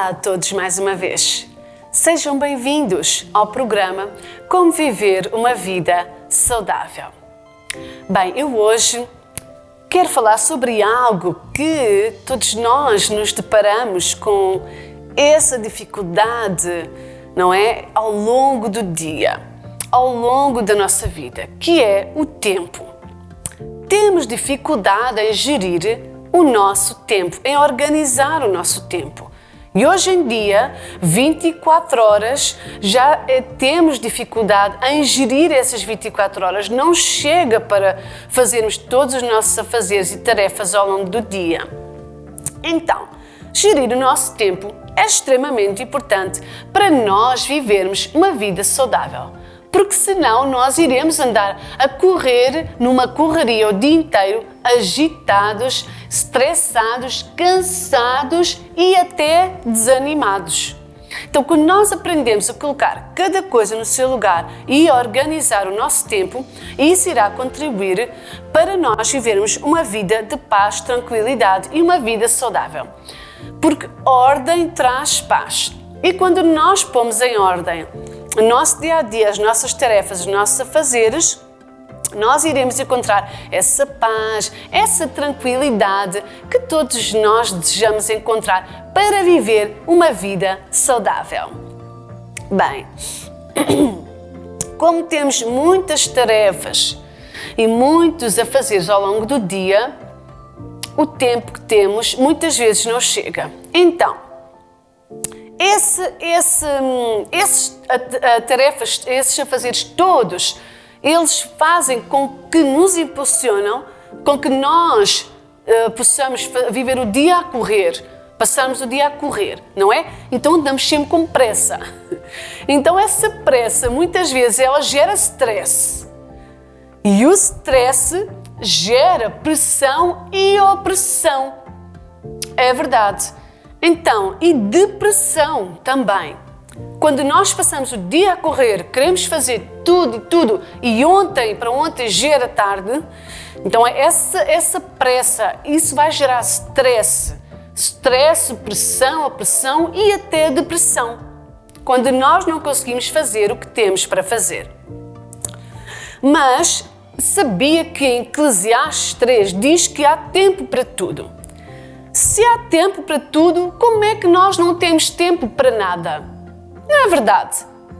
Olá a todos mais uma vez. Sejam bem-vindos ao programa Como Viver uma Vida Saudável. Bem, eu hoje quero falar sobre algo que todos nós nos deparamos com essa dificuldade, não é? Ao longo do dia, ao longo da nossa vida, que é o tempo. Temos dificuldade em gerir o nosso tempo, em organizar o nosso tempo. E hoje em dia, 24 horas, já temos dificuldade em gerir essas 24 horas. Não chega para fazermos todos os nossos afazeres e tarefas ao longo do dia. Então, gerir o nosso tempo é extremamente importante para nós vivermos uma vida saudável. Porque senão nós iremos andar a correr numa correria o dia inteiro, agitados, estressados, cansados e até desanimados. Então, quando nós aprendemos a colocar cada coisa no seu lugar e a organizar o nosso tempo, isso irá contribuir para nós vivermos uma vida de paz, tranquilidade e uma vida saudável. Porque ordem traz paz. E quando nós pomos em ordem o nosso dia-a-dia, as nossas tarefas, os nossos afazeres, nós iremos encontrar essa paz, essa tranquilidade que todos nós desejamos encontrar para viver uma vida saudável. Bem, como temos muitas tarefas e muitos afazeres ao longo do dia, o tempo que temos muitas vezes não chega. Então, esses tarefas, esses afazeres todos, eles fazem com que nos impulsionam, com que nós possamos viver o dia a correr, passarmos o dia a correr, não é? Então andamos sempre com pressa. Então essa pressa, muitas vezes, ela gera stress. E o stress gera pressão e opressão. É verdade. Então, e depressão também. Quando nós passamos o dia a correr, queremos fazer tudo, e para ontem gera tarde, então essa pressa, isso vai gerar stress, pressão, opressão e até depressão, quando nós não conseguimos fazer o que temos para fazer. Mas sabia que em Eclesiastes 3 diz que há tempo para tudo? Se há tempo para tudo, como é que nós não temos tempo para nada? Não é verdade?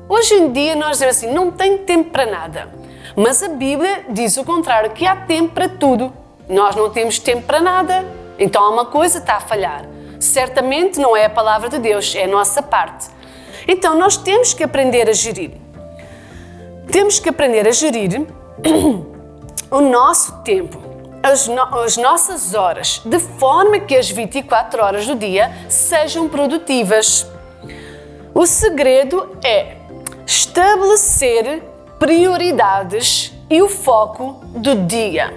Hoje em dia nós dizemos assim, não tenho tempo para nada. Mas a Bíblia diz o contrário, que há tempo para tudo. Nós não temos tempo para nada, então há uma coisa que está a falhar. Certamente não é a palavra de Deus, é a nossa parte. Então nós temos que aprender a gerir. Temos que aprender a gerir o nosso tempo. As nossas horas, de forma que as 24 horas do dia sejam produtivas. O segredo é estabelecer prioridades e o foco do dia.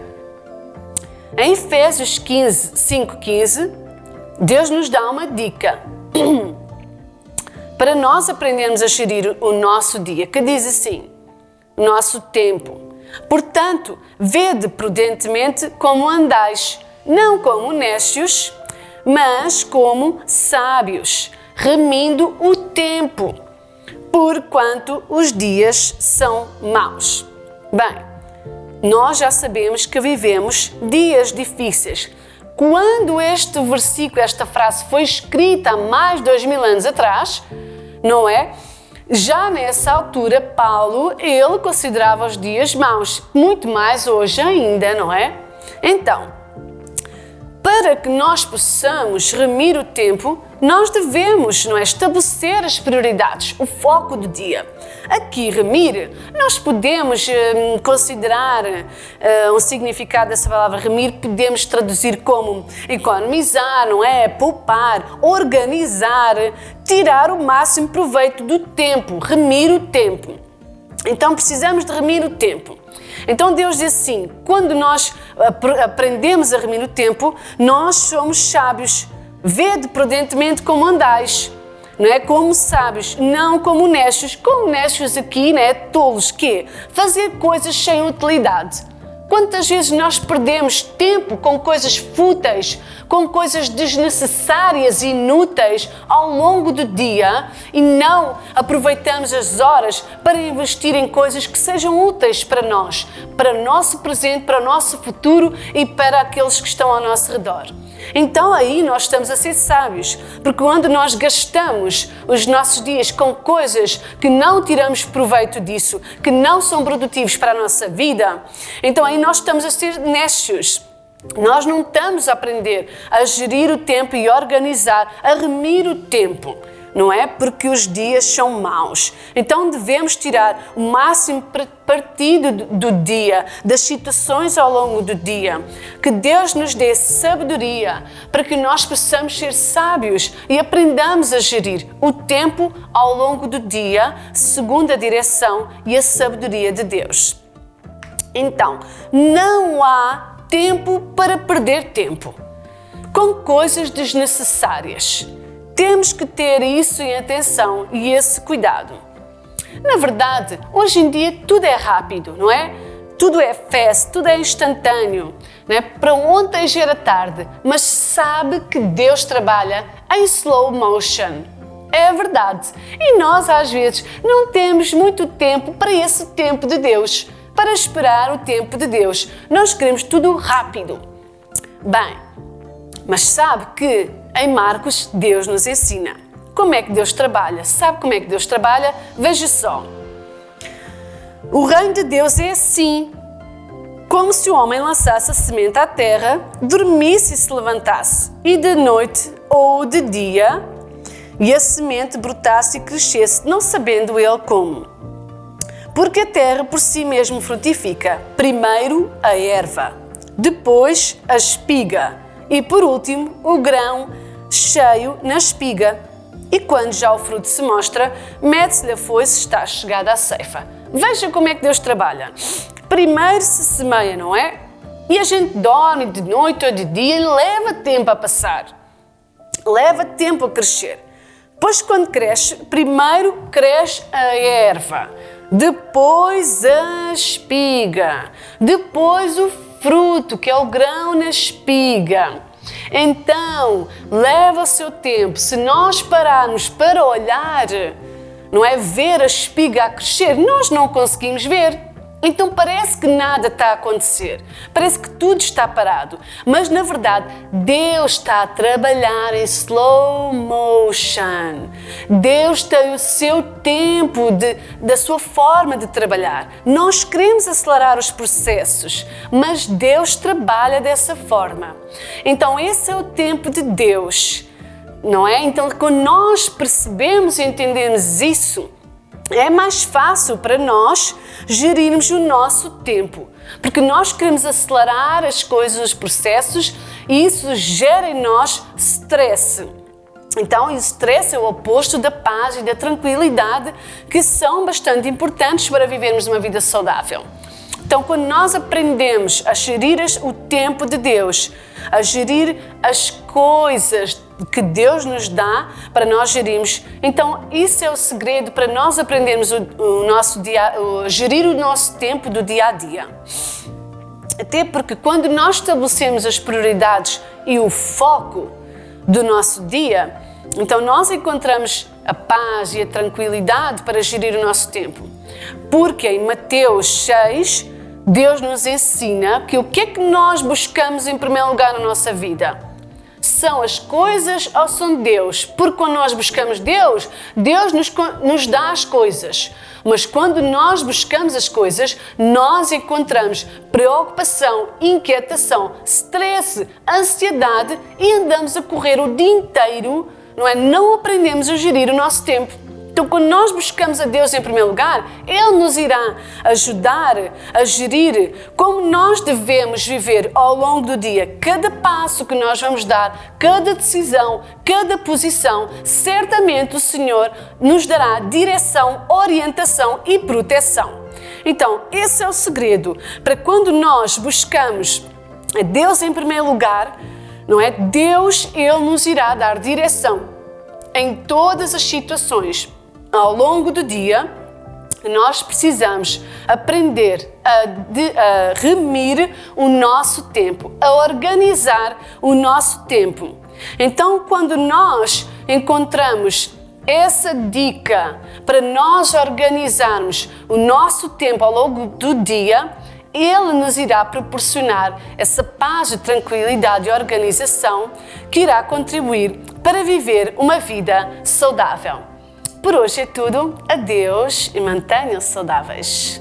Em Efésios 5:15, Deus nos dá uma dica para nós aprendermos a gerir o nosso dia, que diz assim, o nosso tempo. Portanto, vede prudentemente como andais, não como nécios, mas como sábios, remindo o tempo, porquanto os dias são maus. Bem, nós já sabemos que vivemos dias difíceis. Quando este versículo, esta frase foi escrita há mais de 2000 anos atrás, não é? Já nessa altura, Paulo, ele considerava os dias maus, muito mais hoje ainda, não é? Então, para que nós possamos remir o tempo, nós devemos, não é, estabelecer as prioridades, o foco do dia. Aqui, remir, nós podemos considerar um significado dessa palavra remir, podemos traduzir como economizar, não é? Poupar, organizar, tirar o máximo proveito do tempo, remir o tempo. Então precisamos de remir o tempo. Então Deus diz assim, quando nós aprendemos a remir o tempo, nós somos sábios. Vede prudentemente como andais, não é? Como sábios, não como nécios. Como nécios aqui, não é? Tolos, quê? Fazer coisas sem utilidade. Quantas vezes nós perdemos tempo com coisas fúteis, com coisas desnecessárias e inúteis ao longo do dia e não aproveitamos as horas para investir em coisas que sejam úteis para nós, para o nosso presente, para o nosso futuro e para aqueles que estão ao nosso redor. Então aí nós estamos a ser sábios, porque quando nós gastamos os nossos dias com coisas que não tiramos proveito disso, que não são produtivos para a nossa vida, então aí nós estamos a ser nécios. Nós não estamos a aprender a gerir o tempo e organizar, a remir o tempo. Não é? Porque os dias são maus. Então devemos tirar o máximo partido do dia, das situações ao longo do dia. Que Deus nos dê sabedoria para que nós possamos ser sábios e aprendamos a gerir o tempo ao longo do dia, segundo a direção e a sabedoria de Deus. Então, não há tempo para perder tempo com coisas desnecessárias. Temos que ter isso em atenção e esse cuidado. Na verdade, hoje em dia tudo é rápido, não é? Tudo é fast, tudo é instantâneo. Não é? Para ontem já era tarde, mas sabe que Deus trabalha em slow motion. É verdade. E nós, às vezes, não temos muito tempo para esse tempo de Deus, para esperar o tempo de Deus. Nós queremos tudo rápido. Bem, mas sabe que em Marcos, Deus nos ensina. Como é que Deus trabalha? Sabe como é que Deus trabalha? Veja só. O reino de Deus é assim. Como se o homem lançasse a semente à terra, dormisse e se levantasse, e de noite ou de dia, e a semente brotasse e crescesse, não sabendo ele como. Porque a terra por si mesmo frutifica. Primeiro a erva, depois a espiga, e por último o grão cheio na espiga. E quando já o fruto se mostra, mete-se-lhe a foice, está chegada à ceifa. Veja como é que Deus trabalha. Primeiro se semeia, não é? E a gente dorme de noite ou de dia e leva tempo a passar. Leva tempo a crescer. Depois quando cresce, primeiro cresce a erva, depois a espiga, depois o fruto, que é o grão na espiga. Então, leva o seu tempo. Se nós pararmos para olhar, não é, ver a espiga a crescer, nós não conseguimos ver. Então parece que nada está a acontecer, parece que tudo está parado, mas na verdade Deus está a trabalhar em slow motion. Deus tem o seu tempo, da sua forma de trabalhar. Nós queremos acelerar os processos, mas Deus trabalha dessa forma. Então esse é o tempo de Deus, não é? Então quando nós percebemos e entendemos isso, é mais fácil para nós gerirmos o nosso tempo, porque nós queremos acelerar as coisas, os processos, e isso gera em nós stress. Então, o stress é o oposto da paz e da tranquilidade, que são bastante importantes para vivermos uma vida saudável. Então, quando nós aprendemos a gerir o tempo de Deus, a gerir as coisas que Deus nos dá para nós gerirmos, então isso é o segredo para nós aprendermos gerir o nosso tempo do dia a dia. Até porque quando nós estabelecemos as prioridades e o foco do nosso dia, então nós encontramos a paz e a tranquilidade para gerir o nosso tempo. Porque em Mateus 6, Deus nos ensina que o que é que nós buscamos em primeiro lugar na nossa vida? São as coisas ou são Deus? Porque quando nós buscamos Deus, Deus nos dá as coisas. Mas quando nós buscamos as coisas, nós encontramos preocupação, inquietação, stress, ansiedade e andamos a correr o dia inteiro, não é? Não aprendemos a gerir o nosso tempo. Então, quando nós buscamos a Deus em primeiro lugar, Ele nos irá ajudar a gerir como nós devemos viver ao longo do dia. Cada passo que nós vamos dar, cada decisão, cada posição, certamente o Senhor nos dará direção, orientação e proteção. Então, esse é o segredo para quando nós buscamos a Deus em primeiro lugar, não é? Deus, Ele nos irá dar direção em todas as situações ao longo do dia, nós precisamos aprender a remir o nosso tempo, a organizar o nosso tempo. Então, quando nós encontramos essa dica para nós organizarmos o nosso tempo ao longo do dia, Ele nos irá proporcionar essa paz, tranquilidade e organização que irá contribuir para viver uma vida saudável. Por hoje é tudo. Adeus e mantenham-se saudáveis.